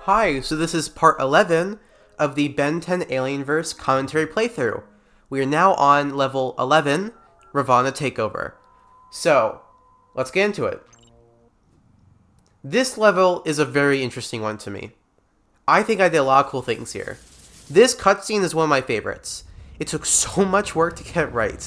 Hi, so this is part 11 of the Ben 10 Alienverse commentary playthrough. We are now on level 11, Ravana Takeover. So, let's get into it. This level is a very interesting one to me. I think I did a lot of cool things here. This cutscene is one of my favorites. It took so much work to get right.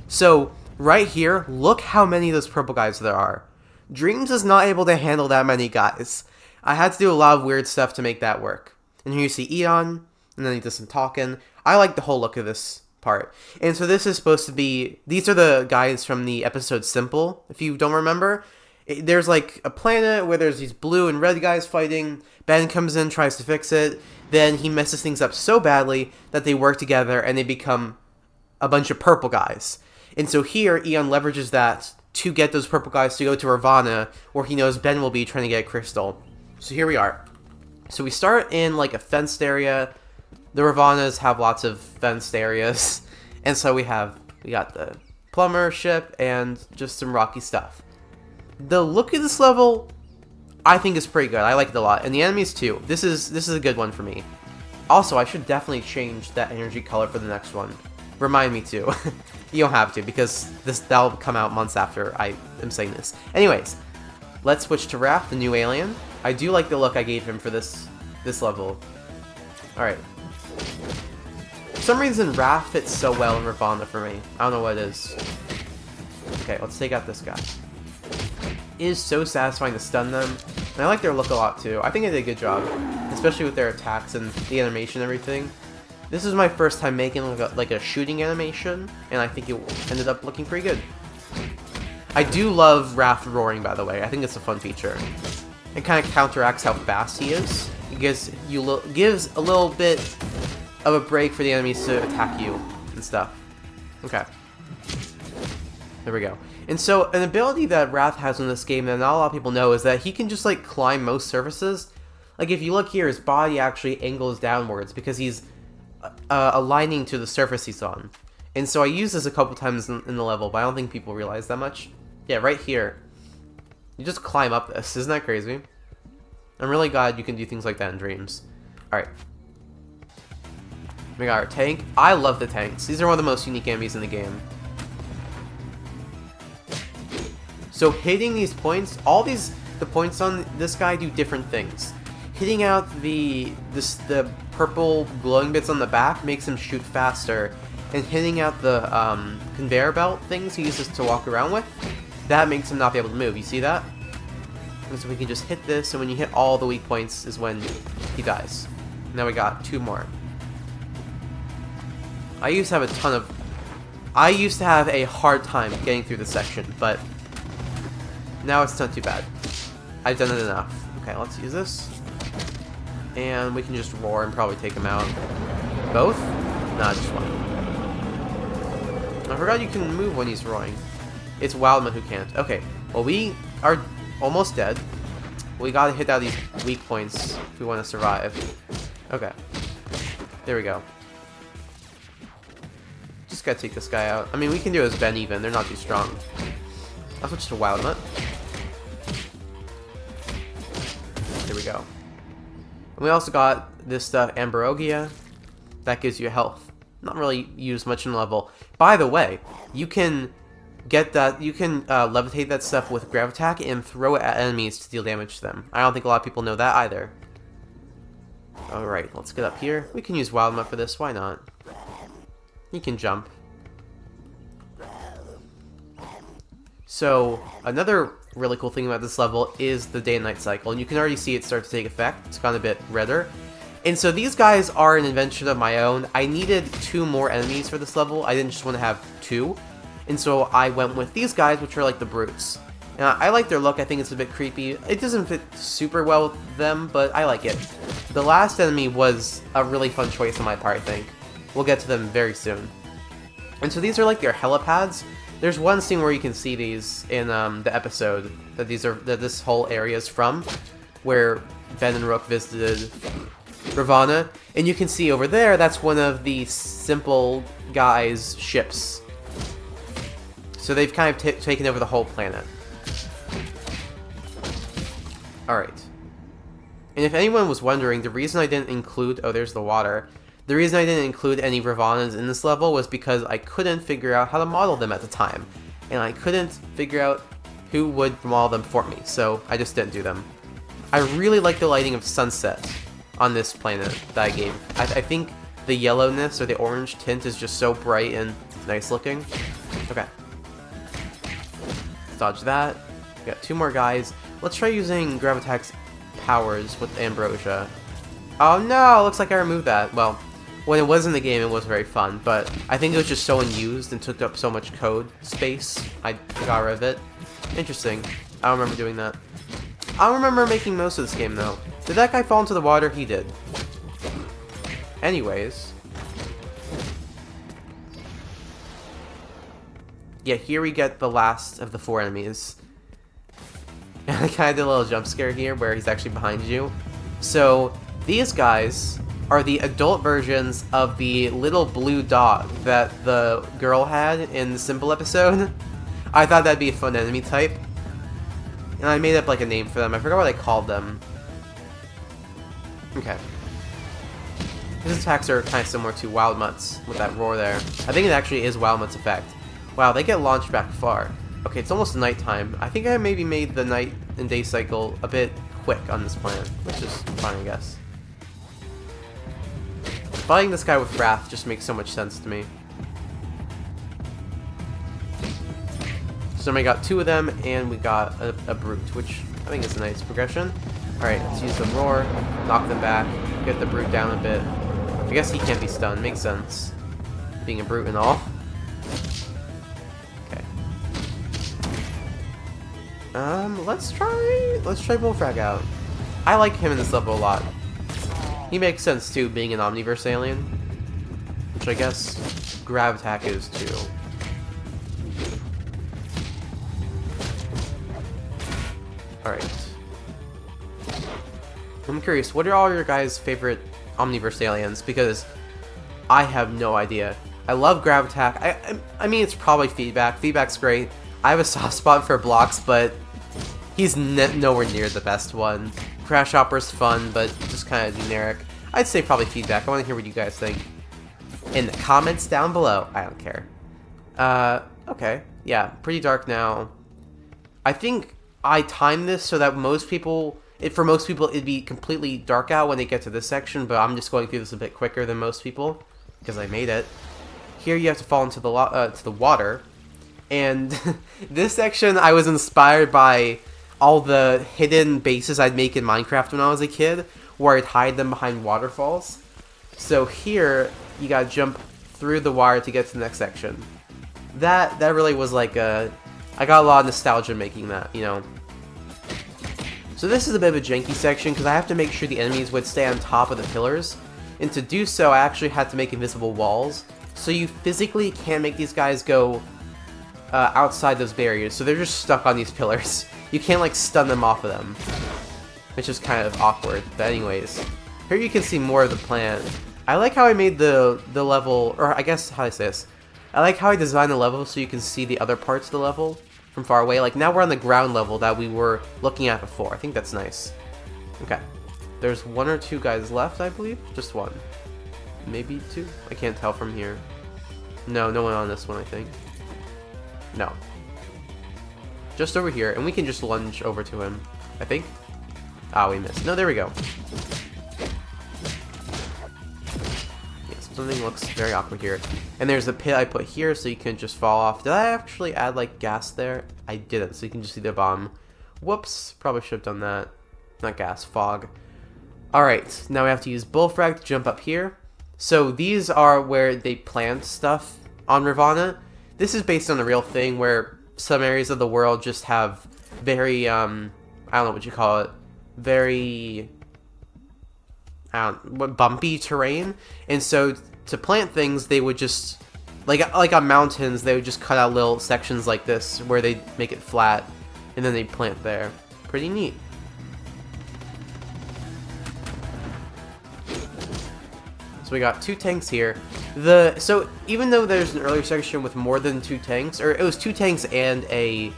So, right here, look how many of those purple guys there are. Dreams is not able to handle that many guys. I had to do a lot of weird stuff to make that work. And here you see Eon, and then he does some talking. I like the whole look of this part. And so this is supposed to be... These are the guys from the episode Simple, if you don't remember. There's like a planet where there's these blue and red guys fighting. Ben comes in, tries to fix it. Then he messes things up so badly that they work together and they become a bunch of purple guys. And so here, Eon leverages that to get those purple guys to go to Ravana, where he knows Ben will be trying to get a crystal. So here we are. So we start in like a fenced area. The Ravanas have lots of fenced areas. And so we got the plumber ship and just some rocky stuff. The look of this level, I think, is pretty good. I like it a lot. And the enemies too. This is a good one for me. Also, I should definitely change that energy color for the next one. Remind me to. You don't have to, because that'll come out months after I am saying this. Anyways, let's switch to Rath, the new alien. I do like the look I gave him for this level. Alright. For some reason, Rath fits so well in Ravana for me. I don't know what it is. Okay, let's take out this guy. It is so satisfying to stun them. And I like their look a lot too. I think I did a good job. Especially with their attacks and the animation and everything. This is my first time making like a shooting animation. And I think it ended up looking pretty good. I do love Rath roaring, by the way. I think it's a fun feature. It kind of counteracts how fast he is. It gives a little bit of a break for the enemies to attack you and stuff. Okay. There we go. And so, an ability that Rath has in this game that not a lot of people know is that he can just, like, climb most surfaces. Like, if you look here, his body actually angles downwards because he's aligning to the surface he's on. And so I used this a couple times in the level, but I don't think people realize that much. Yeah, right here. You just climb up this. Isn't that crazy? I'm really glad you can do things like that in Dreams. Alright. We got our tank. I love the tanks. These are one of the most unique enemies in the game. So hitting these points, the points on this guy do different things. Hitting out the purple glowing bits on the back makes him shoot faster. And hitting out the conveyor belt things he uses to walk around with, that makes him not be able to move. You see that? And so we can just hit this, and when you hit all the weak points is when he dies. Now we got two more. I used to have a hard time getting through this section, but now it's not too bad. I've done it enough. Okay, let's use this. And we can just roar and probably take him out. Both? Nah, just one. I forgot you can move when he's roaring. It's Wildman who can't. Okay, well we are almost dead. We gotta hit out these weak points if we want to survive. Okay. There we go. Just gotta take this guy out. I mean, we can do it as Ben even. They're not too strong. I'll switch to Wildman. There we go. And we also got this stuff, Ambrogia. That gives you health. Not really used much in the level. By the way, you can get that. You can levitate that stuff with Gravitak and throw it at enemies to deal damage to them. I don't think a lot of people know that either. Alright, let's get up here. We can use Wildmutt for this. Why not? He can jump. So, another really cool thing about this level is the day and night cycle. And you can already see it start to take effect. It's gone a bit redder. And so these guys are an invention of my own. I needed 2 more enemies for this level. I didn't just want to have 2. And so I went with these guys, which are like the brutes. And I like their look. I think it's a bit creepy. It doesn't fit super well with them, but I like it. The last enemy was a really fun choice on my part, I think. We'll get to them very soon. And so these are like their helipads. There's one scene where you can see these in the episode that this whole area is from, where Ben and Rook visited Ravana, and you can see over there that's one of the Simple guys' ships. So they've kind of taken over the whole planet. Alright. And if anyone was wondering, the reason I didn't include... Oh, there's the water. The reason I didn't include any Ravana's in this level was because I couldn't figure out how to model them at the time. And I couldn't figure out who would model them for me, so I just didn't do them. I really like the lighting of sunset on this planet that I gave. I think the yellowness or the orange tint is just so bright and nice looking. Okay. Dodge that. We got 2 more guys. Let's try using Gravitak's powers with Ambrosia. Oh no, looks like I removed that. Well, when it was in the game, it was very fun, but I think it was just so unused and took up so much code space, I got rid of it. Interesting. I don't remember doing that. I don't remember making most of this game, though. Did that guy fall into the water? He did. Anyways. Yeah, here we get the last of the 4 enemies. I kind of did a little jump scare here where he's actually behind you. So, these guys are the adult versions of the little blue dog that the girl had in the Simple episode. I thought that'd be a fun enemy type. And I made up like a name for them. I forgot what I called them. Okay. His attacks are kind of similar to Wild Mutt's with that roar there. I think it actually is Wild Mutt's effect. Wow, they get launched back far. Okay, it's almost nighttime. I think I maybe made the night and day cycle a bit quick on this planet, which is fine, I guess. Fighting this guy with Rath just makes so much sense to me. So we got 2 of them, and we got a Brute, which I think is a nice progression. Alright, let's use the Roar, knock them back, get the Brute down a bit. I guess he can't be stunned, makes sense. Being a Brute and all. Okay. Let's try Bullfrag out. I like him in this level a lot. He makes sense too, being an Omniverse alien. Which I guess Gravitak is too. Alright. I'm curious, what are all your guys' favorite Omniverse aliens? Because I have no idea. I love Gravitak. I mean, it's probably Feedback. Feedback's great. I have a soft spot for Blocks, but he's nowhere near the best one. Crash Hopper's fun, but just kind of generic. I'd say probably Feedback. I want to hear what you guys think in the comments down below. I don't care. Okay. Yeah, pretty dark now. I think I timed this so that for most people, it'd be completely dark out when they get to this section, but I'm just going through this a bit quicker than most people, because I made it. Here you have to fall into the water, and this section I was inspired by all the hidden bases I'd make in Minecraft when I was a kid, where I'd hide them behind waterfalls. So here, you gotta jump through the wire to get to the next section. That really was like I got a lot of nostalgia making that, you know. So this is a bit of a janky section because I have to make sure the enemies would stay on top of the pillars. And to do so, I actually had to make invisible walls. So you physically can't make these guys go outside those barriers. So they're just stuck on these pillars. You can't like stun them off of them. Which is kind of awkward. But anyways, here you can see more of the plan. I like how I made the level, or I guess how I say this. I like how I designed the level so you can see the other parts of the level from far away. Like now we're on the ground level that we were looking at before. I think that's nice. Okay. There's 1 or 2 guys left, I believe. Just 1. Maybe 2? I can't tell from here. No one on this one, I think. No. Just over here, and we can just lunge over to him, I think. Ah, we missed. No, there we go. Yes, something looks very awkward here. And there's a pit I put here so you can just fall off. Did I actually add, like, gas there? I didn't, so you can just see the bomb. Whoops, probably should have done that. Not gas, fog. Alright, now we have to use Bullfrag to jump up here. So these are where they plant stuff on Ravana. This is based on a real thing where some areas of the world just have very, I don't know what you call it, very, bumpy terrain. And so to plant things, they would just, like on mountains, they would just cut out little sections like this where they make it flat, and then they plant there. Pretty neat. So we got 2 tanks here. So even though there's an earlier section with more than 2 tanks, or it was 2 tanks and a,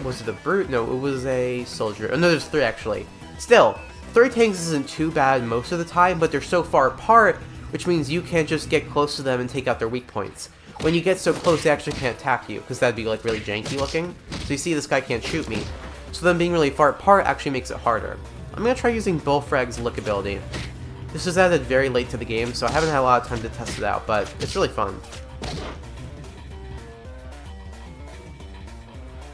was it a brute? No, it was a soldier. Oh no, there's 3 actually. Still, 3 tanks isn't too bad most of the time, but they're so far apart, which means you can't just get close to them and take out their weak points. When you get so close, they actually can't attack you, because that'd be like really janky looking. So you see this guy can't shoot me. So them being really far apart actually makes it harder. I'm going to try using Bullfrag's look ability. This was added very late to the game, so I haven't had a lot of time to test it out, but it's really fun.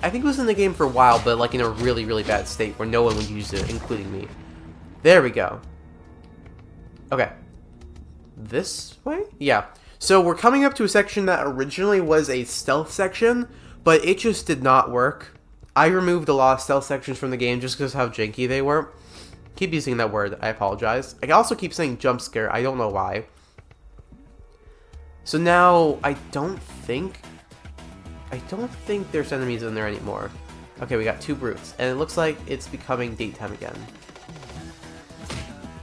I think it was in the game for a while, but like in a really, really bad state where no one would use it, including me. There we go. Okay. This way? Yeah. So we're coming up to a section that originally was a stealth section, but it just did not work. I removed a lot of stealth sections from the game just because of how janky they were. Keep using that word, I apologize. I also keep saying jump scare, I don't know why. So now, I don't think there's enemies in there anymore. Okay, we got 2 brutes, and it looks like it's becoming daytime again.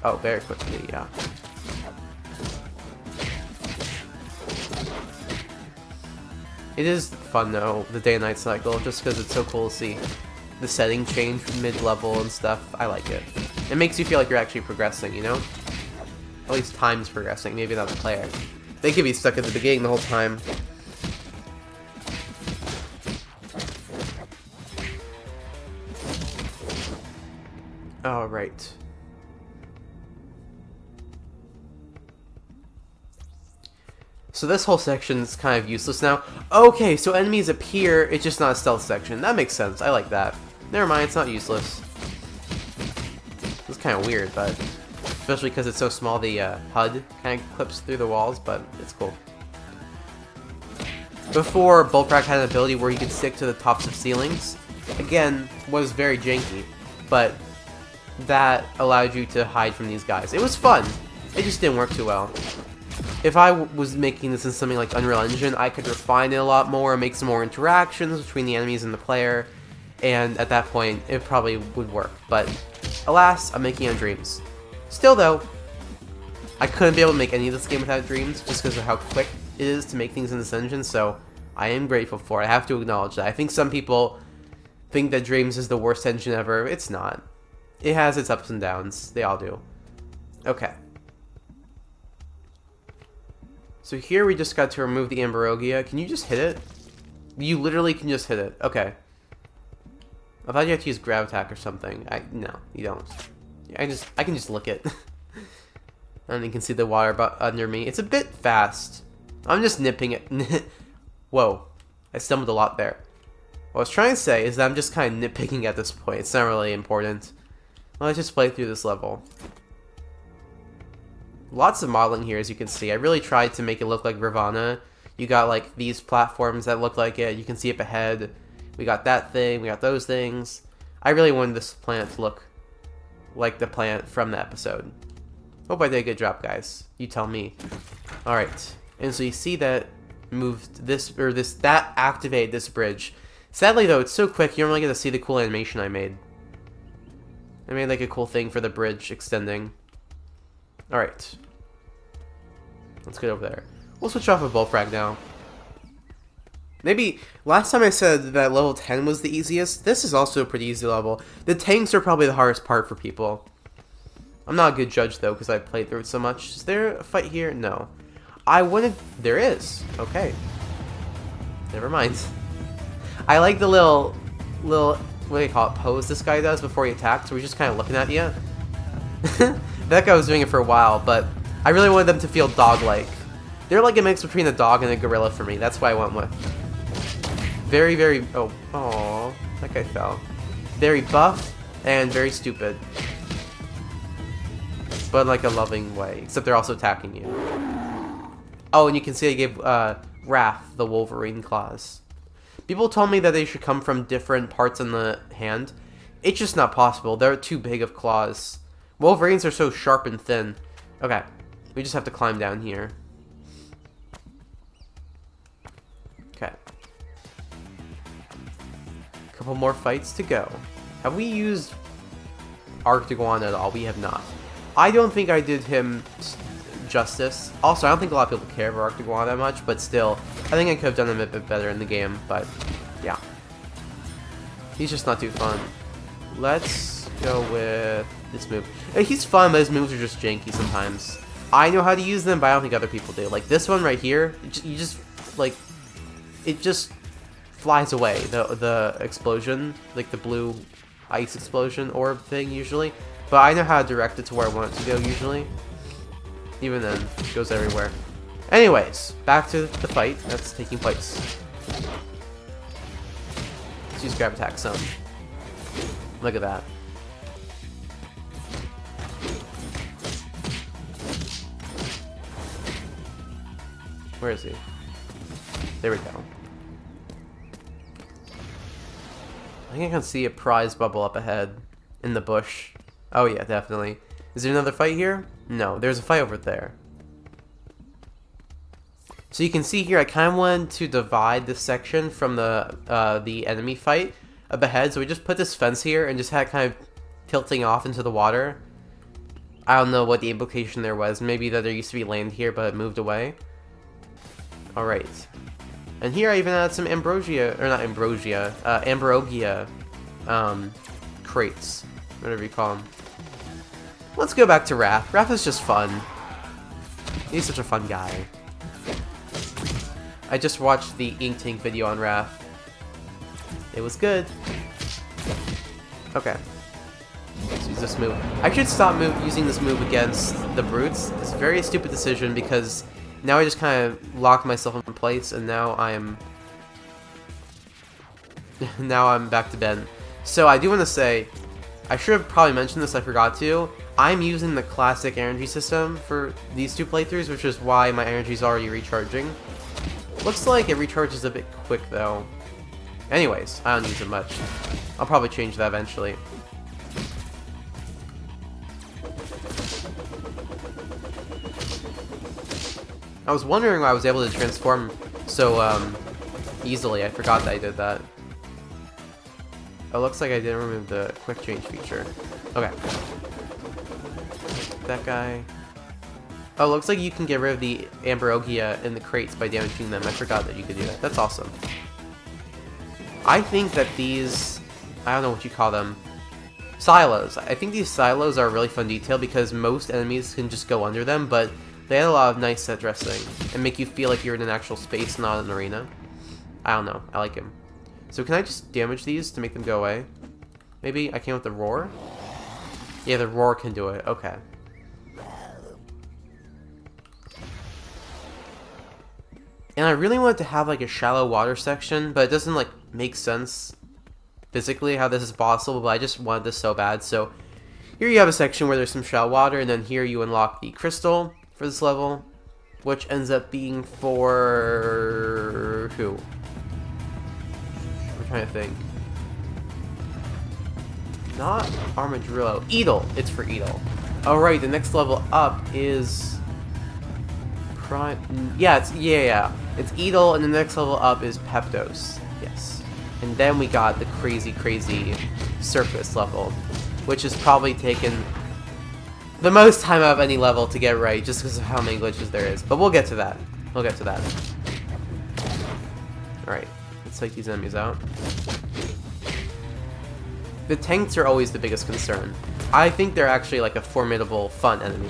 Oh, very quickly, yeah. It is fun though, the day and night cycle, just because it's so cool to see the setting change mid-level and stuff. I like it. It makes you feel like you're actually progressing, you know? At least time's progressing, maybe not the player. They could be stuck at the beginning the whole time. Alright. So this whole section is kind of useless now. Okay, so enemies appear, it's just not a stealth section. That makes sense, I like that. Never mind, it's not useless. It's kind of weird, but... especially because it's so small, the HUD kind of clips through the walls, but it's cool. Before, Bullfrag had an ability where he could stick to the tops of ceilings. Again, was very janky, but that allowed you to hide from these guys. It was fun, it just didn't work too well. If I was making this in something like Unreal Engine, I could refine it a lot more, make some more interactions between the enemies and the player, and at that point, it probably would work. But, alas, I'm making it on Dreams. Still though, I couldn't be able to make any of this game without Dreams, just because of how quick it is to make things in this engine, so I am grateful for it. I have to acknowledge that. I think some people think that Dreams is the worst engine ever. It's not. It has its ups and downs. They all do. Okay. So here we just got to remove the Ambrogia. Can you just hit it? You literally can just hit it. Okay. I thought you had to use grab attack or something. No, you don't. I can just lick it. And you can see the water under me. It's a bit fast. I'm just nipping it. Whoa. I stumbled a lot there. What I was trying to say is that I'm just kind of nitpicking at this point. It's not really important. Let's just play through this level. Lots of modeling here, as you can see. I really tried to make it look like Ravana. You got like these platforms that look like it. You can see up ahead. We got that thing. We got those things. I really wanted this planet to look like the planet from the episode. Hope I did a good job, guys. You tell me. Alright. And so you see that moved this, or this, that activated this bridge. Sadly though, it's so quick, you don't really get to see the cool animation I made. I made like a cool thing for the bridge extending. Alright. Let's get over there. We'll switch off of Bullfrag now. Maybe, last time I said that level 10 was the easiest. This is also a pretty easy level. The tanks are probably the hardest part for people. I'm not a good judge though, because I played through it so much. Is there a fight here? No. I wanted... There is. Okay. Never mind. I like the little, what do you call it, pose this guy does before he attacks, where he's just kind of looking at you. That guy was doing it for a while, but I really wanted them to feel dog-like. They're like a mix between a dog and a gorilla for me. That's what I went with. Very, very... Oh, aww. That guy fell. Very buff and very stupid. But in like a loving way. Except they're also attacking you. Oh, and you can see I gave Rath the Wolverine claws. People told me that they should come from different parts in the hand. It's just not possible. They're too big of claws. Wolverines are so sharp and thin. Okay. We just have to climb down here. Okay. Couple more fights to go. Have we used Arctiguan at all? We have not. I don't think I did him justice. Also, I don't think a lot of people care for Arctiguan that much, but still, I think I could have done him a bit better in the game, but yeah. He's just not too fun. Let's go with this move. He's fun, but his moves are just janky sometimes. I know how to use them, but I don't think other people do. Like this one right here, you just like it just flies away. The explosion, like the blue ice explosion orb thing usually. But I know how to direct it to where I want it to go usually. Even then, it goes everywhere. Anyways, back to the fight that's taking place. Let's use grab attack some. Look at that. Where is he? There we go. I think I can see a prize bubble up ahead in the bush. Oh yeah, definitely. Is there another fight here? No, there's a fight over there. So you can see here, I kind of wanted to divide this section from the enemy fight up ahead. So we just put this fence here and just had kind of tilting off into the water. I don't know what the implication there was. Maybe that there used to be land here, but it moved away. Alright. And here I even added some ambrosia, or not ambrosia, ambrogia crates. Whatever you call them. Let's go back to Rath. Rath is just fun. He's such a fun guy. I just watched the Ink Tank video on Rath. It was good. Okay. Let's use this move. I should stop using this move against the brutes. It's a very stupid decision because now I just kind of lock myself in place and now I'm back to Ben. So I do want to say, I should have probably mentioned this, I forgot to. I'm using the classic energy system for these two playthroughs, which is why my energy is already recharging. Looks like it recharges a bit quick though. Anyways, I don't use it much. I'll probably change that eventually. I was wondering why I was able to transform so easily. I forgot that I did that. Oh, looks like I didn't remove the quick change feature. Okay. That guy. Oh, looks like you can get rid of the ambrogia in the crates by damaging them. I forgot that you could do that. That's awesome. I think that these, I don't know what you call them, silos. I think these silos are a really fun detail because most enemies can just go under them, but they add a lot of nice set dressing and make you feel like you're in an actual space, not an arena. I don't know. I like him. So can I just damage these to make them go away? Maybe I can with the roar? Yeah, the roar can do it. Okay. And I really wanted to have like a shallow water section, but it doesn't like make sense physically how this is possible, but I just wanted this so bad. So here you have a section where there's some shallow water, and then here you unlock the crystal for this level, which ends up being for who? I'm trying to think. Not Armadillo. Edel. It's for Edel. Alright, the next level up is yeah. It's Edel, and the next level up is Peptos. Yes. And then we got the crazy surface level, which has probably taken the most time out of any level to get right, just because of how many glitches there is. But we'll get to that. We'll get to that. Alright, let's take these enemies out. The tanks are always the biggest concern. I think they're actually like a formidable, fun enemy.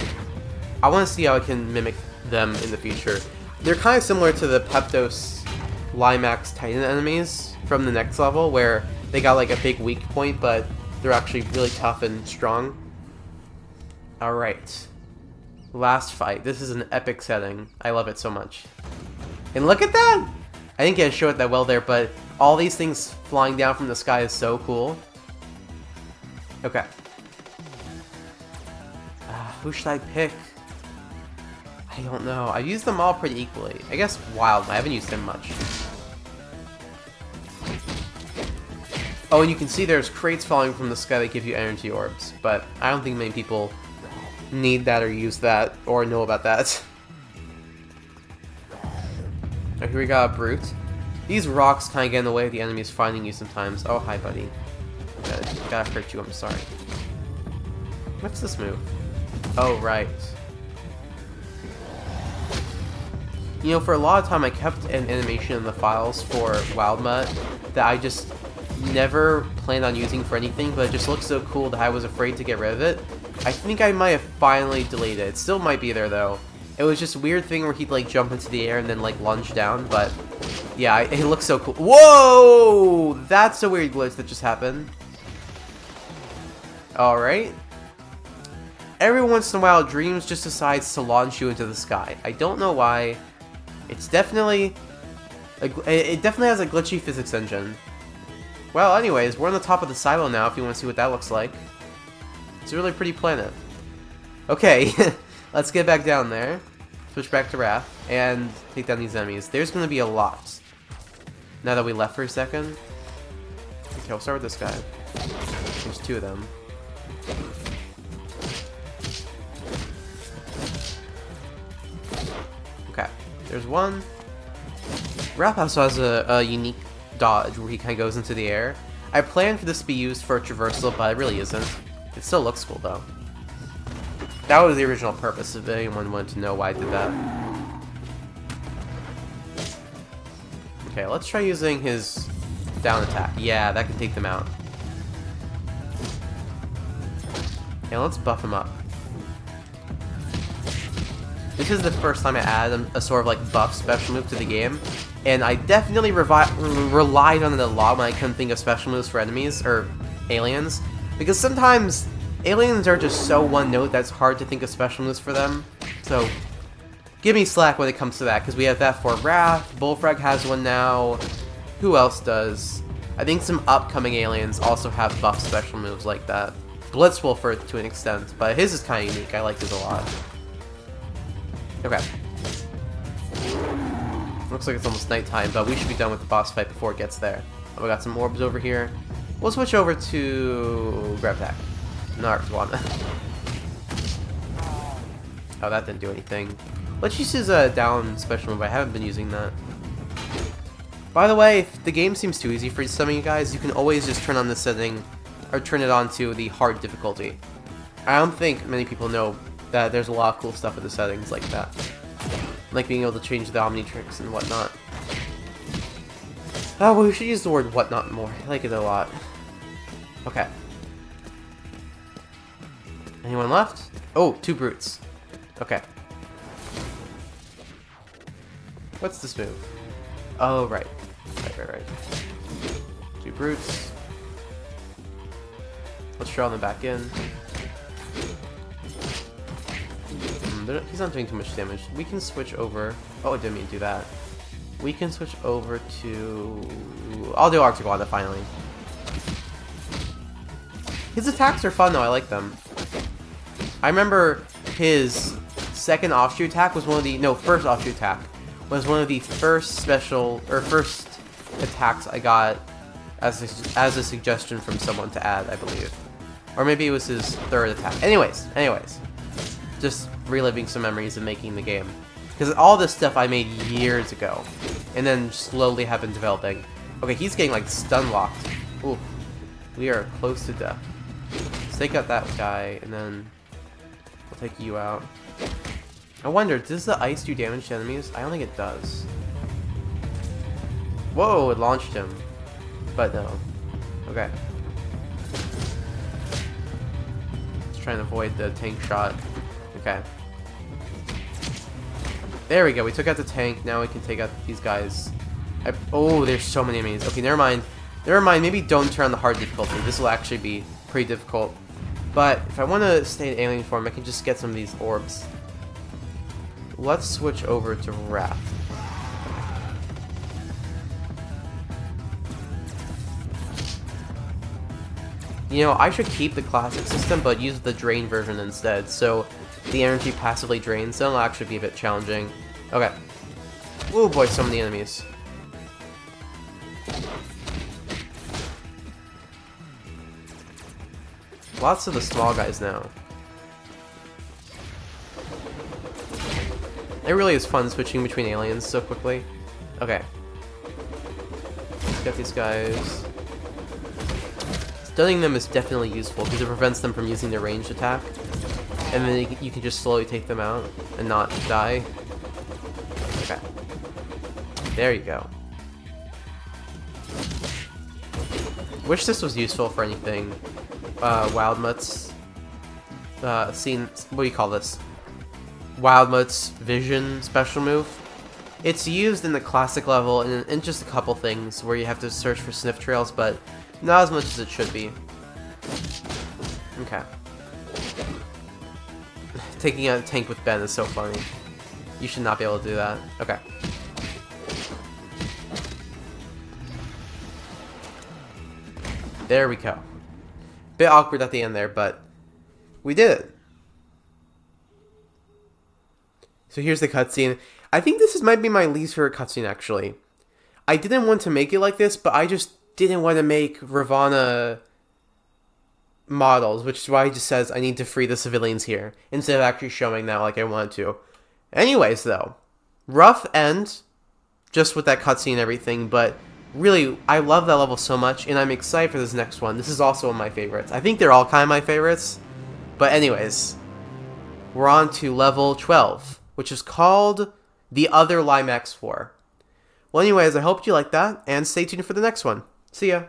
I want to see how I can mimic them in the future. They're kind of similar to the Peptos Limax Titan enemies from the next level, where they got like a big weak point, but they're actually really tough and strong. Alright. Last fight. This is an epic setting. I love it so much. And look at that! I didn't get to show it that well there, but all these things flying down from the sky is so cool. Okay. Who should I pick? I don't know. I've used them all pretty equally. I guess Wild. I haven't used him much. Oh, and you can see there's crates falling from the sky that give you energy orbs, but I don't think many people need that or use that or know about that. Now here we got a brute. These rocks kind of get in the way of the enemies finding you sometimes. Oh, hi, buddy. Gotta hurt you, I'm sorry. What's this move? Oh, right. You know, for a lot of time I kept an animation in the files for WildMut that I just never planned on using for anything, but it just looked so cool that I was afraid to get rid of it. I think I might have finally deleted it. It still might be there, though. It was just a weird thing where he'd, like, jump into the air and then, like, lunge down, but... Yeah, it looks so cool. Whoa! That's a weird glitch that just happened. Alright. Every once in a while, Dreams just decides to launch you into the sky. I don't know why. It's definitely... It definitely has a glitchy physics engine. Well, anyways, we're on the top of the silo now, if you want to see what that looks like. It's a really pretty planet. Okay, let's get back down there. Switch back to Rath, and take down these enemies. There's going to be a lot. Now that we left for a second. Okay, we'll start with this guy. There's 2 of them. Okay, there's one. Rath also has a unique dodge where he kind of goes into the air. I planned for this to be used for a traversal, but it really isn't. It still looks cool, though. That was the original purpose, if anyone wanted to know why I did that. Okay, let's try using his down attack. Yeah, that can take them out. Okay, let's buff him up. This is the first time I added a sort of like buff special move to the game, and I definitely relied on it a lot when I couldn't think of special moves for enemies, or aliens, because sometimes aliens are just so one-note that it's hard to think of special moves for them, so give me slack when it comes to that, because we have that for Rath, Bullfrog has one now, who else does? I think some upcoming aliens also have buff special moves like that. Blitzwolfer to an extent, but his is kind of unique, I like his a lot. Okay. Looks like it's almost nighttime, but we should be done with the boss fight before it gets there. Oh, we got some orbs over here. We'll switch over to Grab Pack. Narkwana. Oh, that didn't do anything. Let's use his down special move. I haven't been using that. By the way, if the game seems too easy for some of you guys, you can always just turn on this setting, or turn it on to the hard difficulty. I don't think many people know that there's a lot of cool stuff with the settings like that. Like being able to change the Omnitrix and whatnot. Oh, well, we should use the word whatnot more. I like it a lot. Okay. Anyone left? Oh, 2 brutes. Okay. What's this move? Oh, right. Right. 2 brutes. Let's draw them back in. He's not doing too much damage. We can switch over. Oh, I didn't mean to do that. We can switch over to... I'll do Arctic-Wanda finally. His attacks are fun though, I like them. I remember his second offshoot attack was one of the... No, first offshoot attack was one of the first first attacks I got as a suggestion from someone to add, I believe. Or maybe it was his 3rd attack. Anyways. Just reliving some memories of making the game. Because all this stuff I made years ago. And then slowly have been developing. Okay, he's getting like stun locked. Ooh. We are close to death. Let's take out that guy and then we'll take you out. I wonder, does the ice do damage to enemies? I don't think it does. Whoa, it launched him. But no. Okay. Let's try and avoid the tank shot. Okay. There we go. We took out the tank. Now we can take out these guys. Oh, there's so many enemies. Okay, never mind. Maybe don't turn on the hard difficulty. This will actually be pretty difficult. But if I want to stay in alien form, I can just get some of these orbs. Let's switch over to Rath. You know, I should keep the classic system, but use the drain version instead, so the energy passively drains, so it'll actually be a bit challenging. Okay. Oh boy, so many enemies. Lots of the small guys now. It really is fun switching between aliens so quickly. Okay. Let's get these guys. Stunning them is definitely useful because it prevents them from using their ranged attack. And then you can just slowly take them out and not die. Okay. There you go. Wish this was useful for anything. Wild Mutts. scene. What do you call this? Wild Mutt's vision special move. It's used in the classic level and in just a couple things where you have to search for sniff trails, but not as much as it should be. Okay. Taking out a tank with Ben is so funny. You should not be able to do that. Okay. There we go. Bit awkward at the end there, but we did it. So here's the cutscene. I think this might be my least favorite cutscene, actually. I didn't want to make it like this, but I just didn't want to make Ravana models, which is why he just says, I need to free the civilians here, instead of actually showing that like I wanted to. Anyways, though, rough end, just with that cutscene and everything, but really, I love that level so much, and I'm excited for this next one. This is also one of my favorites. I think they're all kind of my favorites, but anyways, we're on to level 12, which is called The Other Limax 4. Well, anyways, I hope you like that, and stay tuned for the next one. See ya!